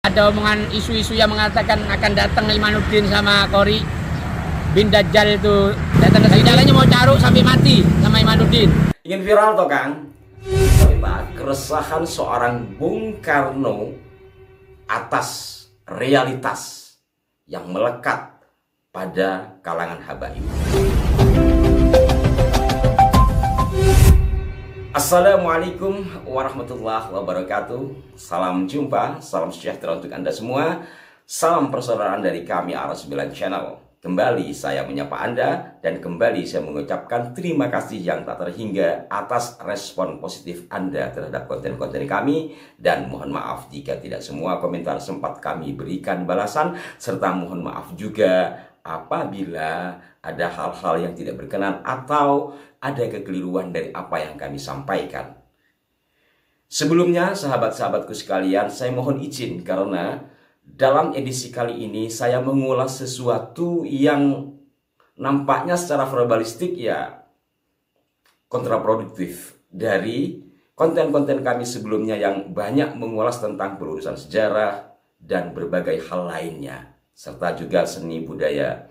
Ada omongan isu-isu yang mengatakan akan datang Imanuddin sama Qori bin Dajjal itu datang ke sini. Caranya mau caruk sampai mati sama Imanuddin. Ingin viral toh Kang? Cerita keresahan seorang Bung Karno atas realitas yang melekat pada kalangan habaib. Assalamualaikum warahmatullahi wabarakatuh. Salam jumpa, salam sejahtera untuk Anda semua. Salam persaudaraan dari kami ARA9 Channel. Kembali saya menyapa Anda dan kembali saya mengucapkan terima kasih yang tak terhingga atas respon positif Anda terhadap konten-konten kami. Dan mohon maaf jika tidak semua komentar sempat kami berikan balasan, serta mohon maaf juga apabila ada hal-hal yang tidak berkenan atau ada kekeliruan dari apa yang kami sampaikan. Sebelumnya, sahabat-sahabatku sekalian, saya mohon izin karena dalam edisi kali ini saya mengulas sesuatu yang nampaknya secara verbalistik ya kontraproduktif dari konten-konten kami sebelumnya yang banyak mengulas tentang pelurusan sejarah dan berbagai hal lainnya, serta juga seni budaya.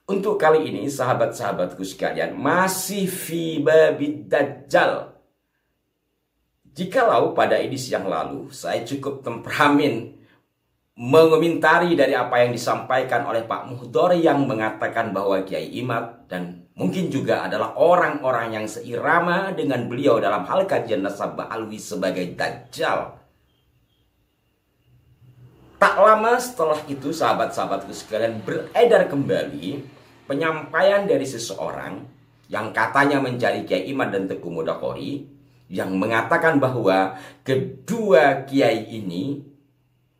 Untuk kali ini, sahabat-sahabatku sekalian, masih fi babid Dajjal. Jikalau pada edisi yang lalu, saya cukup temperamen mengomentari dari apa yang disampaikan oleh Pak Muhdor yang mengatakan bahwa Kiai Imad dan mungkin juga adalah orang-orang yang seirama dengan beliau dalam hal kajian Nasabah Alwi sebagai Dajjal. Tak lama setelah itu, sahabat-sahabatku sekalian, beredar kembali penyampaian dari seseorang yang katanya mencari Kiai Imad dan Teguh Muda Qori, yang mengatakan bahwa kedua kiai ini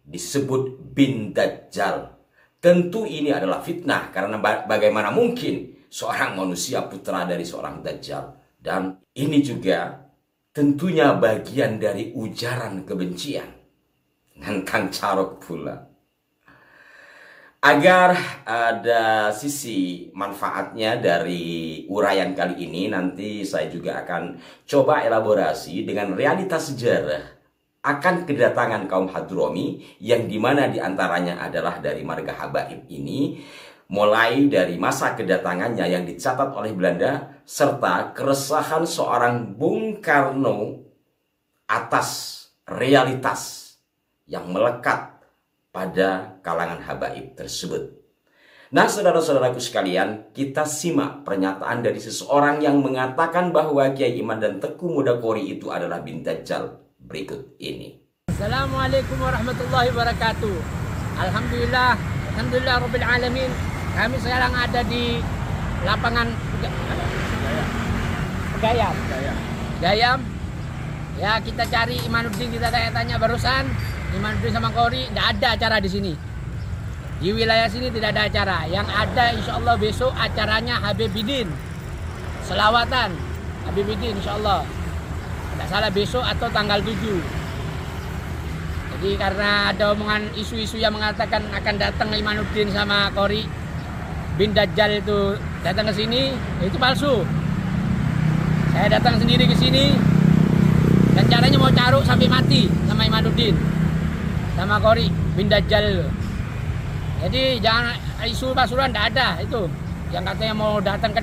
disebut bin Dajjal. Tentu ini adalah fitnah, karena bagaimana mungkin seorang manusia putra dari seorang Dajjal. Dan ini juga tentunya bagian dari ujaran kebencian. Ngantang carok pula. Agar ada sisi manfaatnya dari uraian kali ini, nanti saya juga akan coba elaborasi dengan realitas sejarah akan kedatangan kaum Hadromi, yang dimana diantaranya adalah dari marga habaib ini, mulai dari masa kedatangannya yang dicatat oleh Belanda, serta keresahan seorang Bung Karno atas realitas yang melekat pada kalangan habaib tersebut. Nah, saudara-saudaraku sekalian, kita simak pernyataan dari seseorang yang mengatakan bahwa Kiai Imad dan Teguh Muda Qori itu adalah bin Dajjal berikut ini. Assalamualaikum warahmatullahi wabarakatuh. Alhamdulillah Rabbil Alamin. Kami sekarang ada di lapangan Gayam. Ya, kita cari Imanuddin, kita tanya-tanya barusan. Imanuddin sama Qori tidak ada acara di sini. Di wilayah sini tidak ada acara. Yang ada insya Allah besok acaranya Habibidin. Selawatan Habibidin insya Allah. Tidak salah besok atau tanggal 7. Jadi karena ada omongan isu-isu yang mengatakan akan datang Imanuddin sama Qori bin Dajjal itu datang ke sini, itu palsu. Saya datang sendiri ke sini dan caranya mau caruk sampai mati sama Imanuddin sama Qori bin Dajjal. Jadi jangan isu pasuruan, tidak ada itu. Yang katanya mau datang ke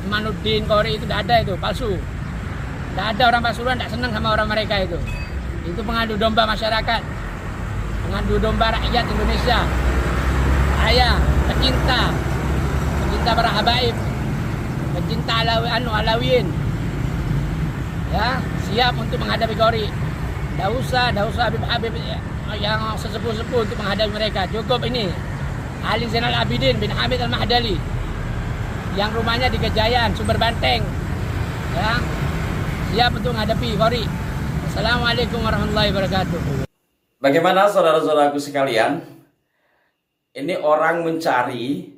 Imanuddin, Qori itu tidak ada, itu palsu. Tidak ada, orang Pasuruan tidak senang sama orang mereka itu. Itu pengadu domba masyarakat, pengadu domba rakyat Indonesia. Saya pecinta para habaib, pecinta Alawiyin. Ya, siap untuk menghadapi Qori. Tidak usah Habib yang sesepuh-sepuh untuk menghadapi mereka. Cukup ini Ali Zainal Abidin bin Hamid Al-Mahdali yang rumahnya di Gejayan, Sumber Banteng. Ya, siap untuk menghadapi Qori. Assalamualaikum warahmatullahi wabarakatuh. Bagaimana saudara-saudaraku sekalian? Ini orang mencari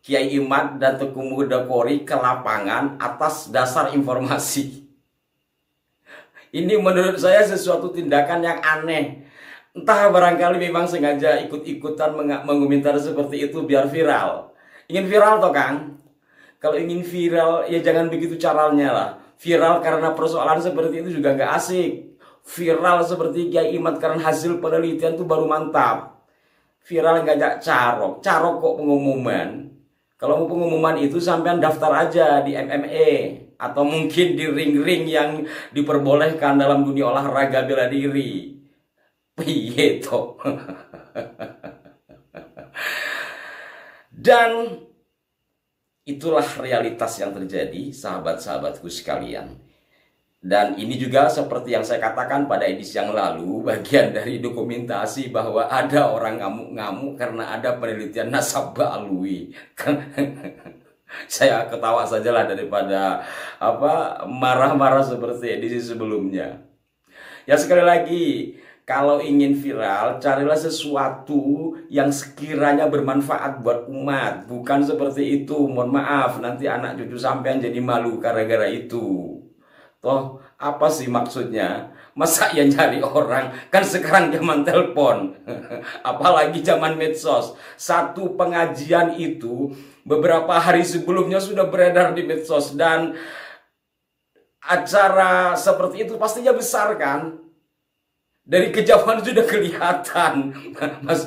Kiai Imad dan Teguh Muda Qori ke lapangan atas dasar informasi. Ini menurut saya sesuatu tindakan yang aneh. Entah barangkali memang sengaja ikut-ikutan mengomentar seperti itu biar viral. Ingin viral toh Kang? Kalau ingin viral ya jangan begitu caranya lah. Viral karena persoalan seperti itu juga nggak asik. Viral seperti Kiai Imad karena hasil penelitian itu baru mantap. Viral ngajak carok, carok kok pengumuman. Kalau mau pengumuman itu sampean daftar aja di MMA atau mungkin di ring-ring yang diperbolehkan dalam dunia olahraga bela diri. Piye toh? Dan itulah realitas yang terjadi, sahabat-sahabatku sekalian. Dan ini juga seperti yang saya katakan pada edisi yang lalu, bagian dari dokumentasi bahwa ada orang ngamuk-ngamuk karena ada penelitian nasabah alwi. Saya ketawa sajalah daripada marah-marah seperti edisi sebelumnya. Ya sekali lagi, kalau ingin viral, carilah sesuatu yang sekiranya bermanfaat buat umat. Bukan seperti itu, mohon maaf, nanti anak cucu sampean jadi malu gara-gara itu. Toh, apa sih maksudnya? Masa ya nyari orang? Kan sekarang zaman telepon. Apalagi zaman medsos. Satu pengajian itu, beberapa hari sebelumnya sudah beredar di medsos. Dan acara seperti itu pastinya besar kan? Dari kejauhan sudah kelihatan. Mas,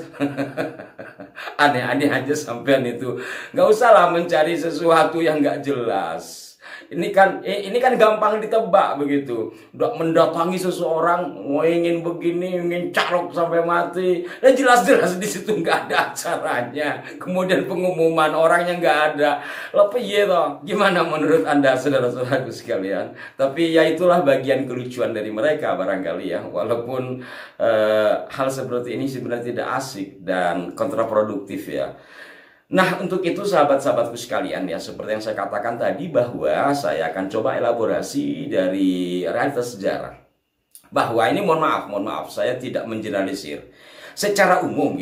aneh-aneh aja sampean itu. Nggak usahlah mencari sesuatu yang nggak jelas. Ini kan gampang ditebak begitu. Udah mendatangi seseorang, mau ingin begini, ingin carok sampai mati. Dan jelas-jelas di situ nggak ada acaranya. Kemudian pengumuman orangnya nggak ada. Lalu iya toh, gimana menurut Anda saudara-saudaraku sekalian? Tapi ya itulah bagian kelucuan dari mereka barangkali ya. Walaupun hal seperti ini sebenarnya tidak asik dan kontraproduktif ya. Nah, untuk itu sahabat-sahabatku sekalian ya, seperti yang saya katakan tadi bahwa saya akan coba elaborasi dari realitas sejarah. Bahwa ini mohon maaf, saya tidak mengeneralisir. Secara umum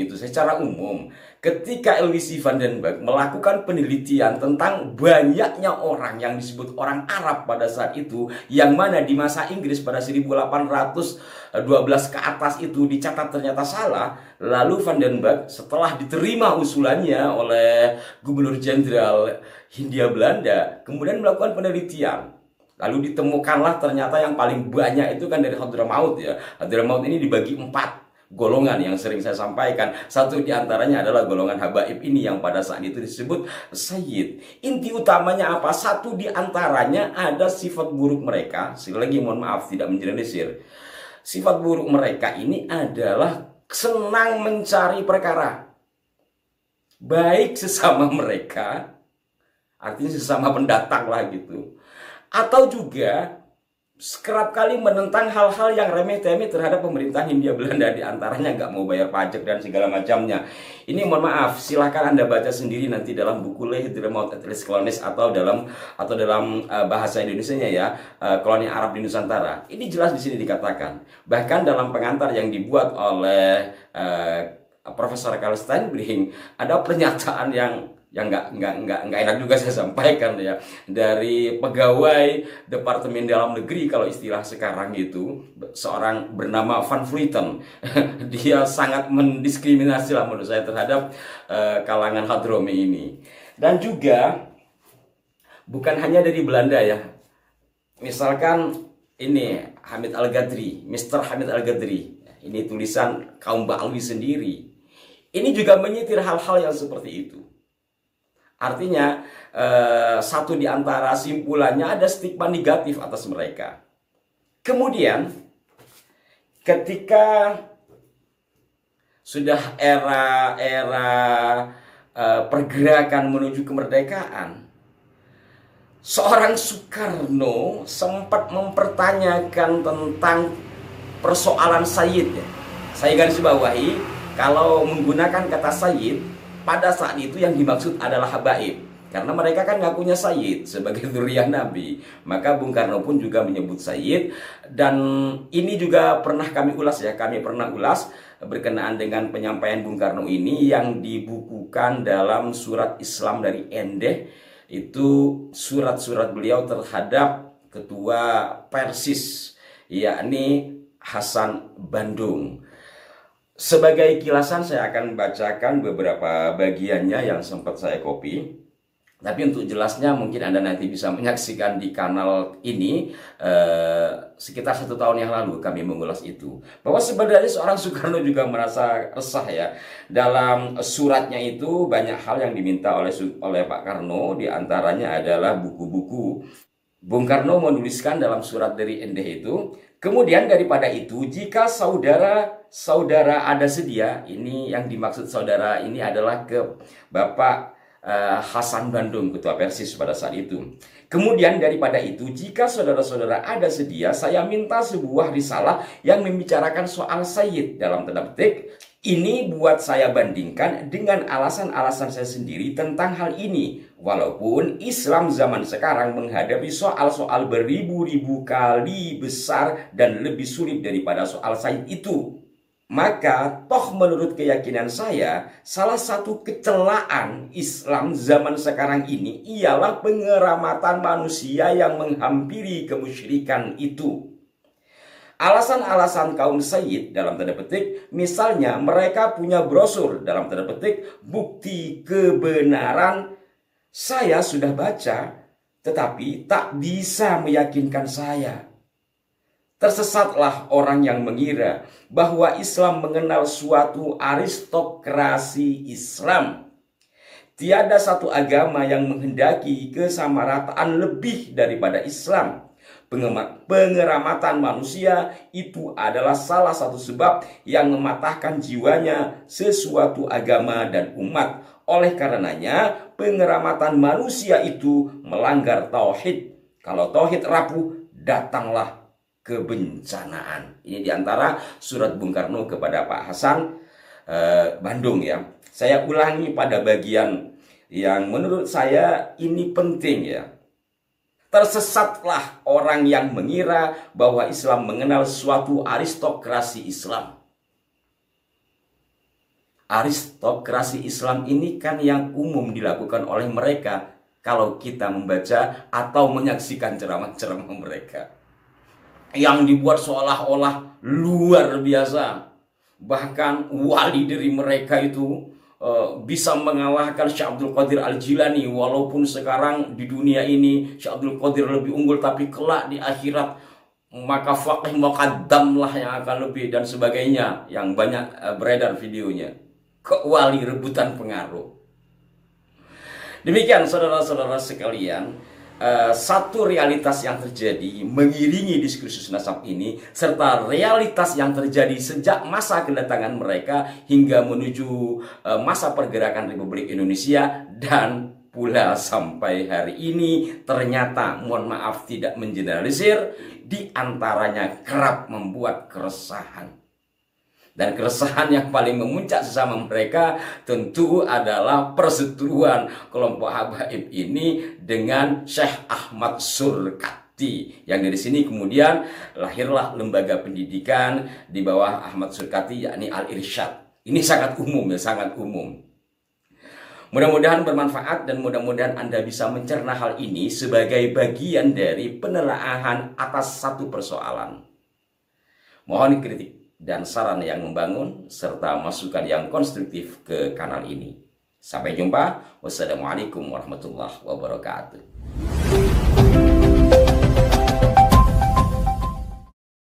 ketika Elwisi van den Berg melakukan penelitian tentang banyaknya orang yang disebut orang Arab pada saat itu, yang mana di masa Inggris pada 1812 ke atas itu dicatat ternyata salah, lalu van den Berg setelah diterima usulannya oleh Gubernur Jenderal Hindia Belanda, kemudian melakukan penelitian. Lalu ditemukanlah ternyata yang paling banyak itu kan dari Hadramaut ya. Hadramaut ini dibagi 4 golongan yang sering saya sampaikan. Satu diantaranya adalah golongan habaib ini yang pada saat itu disebut sayyid. Inti utamanya apa? Satu diantaranya ada sifat buruk mereka. Sekali lagi mohon maaf, tidak mengeneralisir. Sifat buruk mereka ini adalah senang mencari perkara, baik sesama mereka, artinya sesama pendatang lah gitu, atau juga kerap kali menentang hal-hal yang remeh-temeh terhadap pemerintahan Hindia Belanda, di antaranya nggak mau bayar pajak dan segala macamnya. Ini mohon maaf, silahkan Anda baca sendiri nanti dalam buku Hadramaut at Least Colonies atau dalam bahasa Indonesianya ya, koloni Arab di Nusantara. Ini jelas di sini dikatakan. Bahkan dalam pengantar yang dibuat oleh Profesor Karl Steinbring ada pernyataan yang nggak enak juga saya sampaikan ya, dari pegawai Departemen Dalam Negeri kalau istilah sekarang itu, seorang bernama Van Vleuten. Dia sangat mendiskriminasi lah menurut saya terhadap kalangan Hadromi ini. Dan juga bukan hanya dari Belanda ya, misalkan ini Hamid Al-Ghadri, Mr. Hamid Al-Ghadri, ini tulisan kaum Ba'alwi sendiri, ini juga menyitir hal-hal yang seperti itu. Artinya satu di antara simpulannya ada stigma negatif atas mereka. Kemudian ketika sudah era pergerakan menuju kemerdekaan, seorang Soekarno sempat mempertanyakan tentang persoalan sayyid ya. Saya garis bawahi, kalau menggunakan kata sayyid pada saat itu yang dimaksud adalah habaib, karena mereka kan ngakunya sayyid sebagai dzurriyyah Nabi. Maka Bung Karno pun juga menyebut sayyid. Dan ini juga pernah kami ulas ya, kami pernah ulas berkenaan dengan penyampaian Bung Karno ini yang dibukukan dalam Surat Islam dari Endeh. Itu surat-surat beliau terhadap ketua Persis, yakni Hasan Bandung. Sebagai kilasan saya akan bacakan beberapa bagiannya yang sempat saya copy. Tapi untuk jelasnya mungkin Anda nanti bisa menyaksikan di kanal ini, sekitar 1 tahun yang lalu kami mengulas itu, bahwa sebenarnya seorang Soekarno juga merasa resah ya. Dalam suratnya itu banyak hal yang diminta oleh Pak Karno, diantaranya adalah buku-buku. Bung Karno menuliskan dalam surat dari Endeh itu, kemudian daripada itu, jika saudara ada sedia, ini yang dimaksud saudara ini adalah ke Bapak Hasan Bandung, Ketua Persis pada saat itu. Kemudian daripada itu, jika saudara-saudara ada sedia, saya minta sebuah risalah yang membicarakan soal Sayyid, dalam tanda petik. Ini buat saya bandingkan dengan alasan-alasan saya sendiri tentang hal ini. Walaupun Islam zaman sekarang menghadapi soal-soal beribu-ribu kali besar dan lebih sulit daripada soal Sayyid itu. Maka toh menurut keyakinan saya, salah satu kecelaan Islam zaman sekarang ini ialah pengeramatan manusia yang menghampiri kemusyrikan itu. Alasan-alasan kaum Sayyid dalam tanda petik, misalnya mereka punya brosur dalam tanda petik bukti kebenaran, saya sudah baca tetapi tak bisa meyakinkan saya. Tersesatlah orang yang mengira bahwa Islam mengenal suatu aristokrasi Islam. Tiada satu agama yang menghendaki kesamarataan lebih daripada Islam. Pengeramatan manusia itu adalah salah satu sebab yang mematahkan jiwanya sesuatu agama dan umat. Oleh karenanya, pengeramatan manusia itu melanggar tauhid. Kalau tauhid rapuh, datanglah kebencanaan. Ini diantara surat Bung Karno kepada Pak Hasan Bandung ya. Saya ulangi pada bagian yang menurut saya ini penting ya. Tersesatlah orang yang mengira bahwa Islam mengenal suatu aristokrasi Islam. Aristokrasi Islam ini kan yang umum dilakukan oleh mereka kalau kita membaca atau menyaksikan ceramah-ceramah mereka, yang dibuat seolah-olah luar biasa. Bahkan wali dari mereka itu bisa mengalahkan Syekh Abdul Qadir Al-Jilani. Walaupun sekarang di dunia ini Syekh Abdul Qadir lebih unggul, tapi kelak di akhirat maka faqih muqaddam lah yang akan lebih, dan sebagainya, yang banyak beredar videonya. Kok wali rebutan pengaruh. Demikian saudara-saudara sekalian, satu realitas yang terjadi mengiringi diskursus nasab ini, serta realitas yang terjadi sejak masa kedatangan mereka hingga menuju masa pergerakan Republik Indonesia dan pula sampai hari ini, ternyata, mohon maaf tidak mengeneralisir, diantaranya kerap membuat keresahan. Dan keresahan yang paling memuncak sesama mereka tentu adalah perseteruan kelompok habaib ini dengan Syekh Ahmad Surkati. Yang dari sini kemudian lahirlah lembaga pendidikan di bawah Ahmad Surkati, yakni Al-Irsyad. Ini sangat umum ya, sangat umum. Mudah-mudahan bermanfaat dan mudah-mudahan Anda bisa mencerna hal ini sebagai bagian dari penelaahan atas satu persoalan. Mohon kritik dan saran yang membangun serta masukan yang konstruktif ke kanal ini. Sampai jumpa. Wassalamualaikum warahmatullahi wabarakatuh.